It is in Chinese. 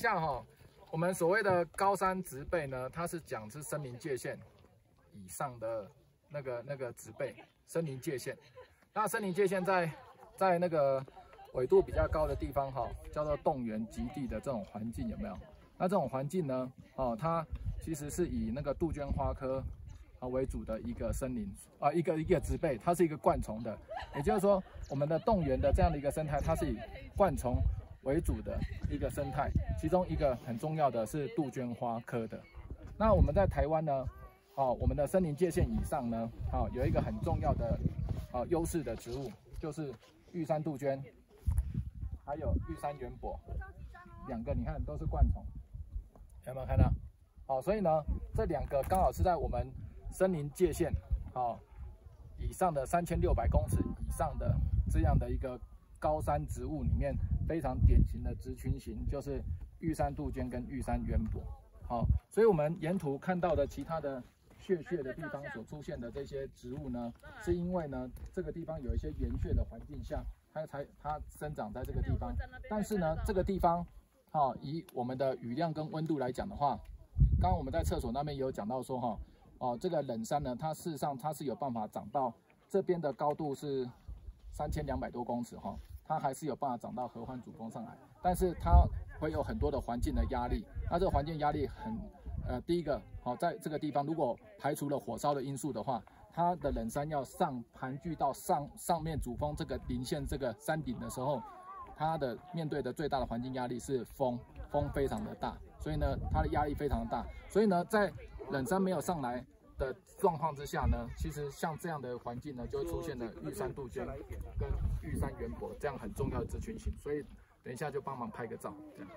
像我们所谓的高山植被呢，它是讲是森林界限以上的那个植被，森林界限。那森林界限在那个纬度比较高的地方叫做冻原极地的这种环境有没有？那这种环境呢，它其实是以那个杜鹃花科为主的一个森林一个植被，它是一个灌丛的，也就是说，我们的冻原的这样的一个生态，它是以灌丛为主的一个生态，其中一个很重要的是杜鹃花科的。那我们在台湾呢，我们的森林界限以上呢，有一个很重要的优势的植物，就是玉山杜鹃，还有玉山圆柏，两个你看都是灌丛，有没有看到？所以呢，这两个刚好是在我们森林界限以上的3600公尺以上的这样的一个高山植物里面非常典型的植群型，就是玉山杜鹃跟玉山圆柏。所以我们沿途看到的其他的穴的地方所出现的这些植物呢，是因为呢这个地方有一些岩穴的环境下，它生长在这个地方。但是呢，这个地方以我们的雨量跟温度来讲的话，刚刚我们在厕所那边也有讲到说这个冷杉呢，它事实上它是有办法长到这边的高度是3200多公尺它还是有办法长到合欢主峰上来，但是它会有很多的环境的压力。那这个环境压力第一个在这个地方如果排除了火烧的因素的话，它的冷杉要盘踞到上面主峰这个临线这个山顶的时候，它的面对的最大的环境压力是风非常的大，所以呢它的压力非常的大，所以呢在冷杉没有上来的状况之下呢，其实像这样的环境呢，就会出现了玉山杜鹃跟玉山圆柏这样很重要的植群型。所以等一下就帮忙拍个照，这样。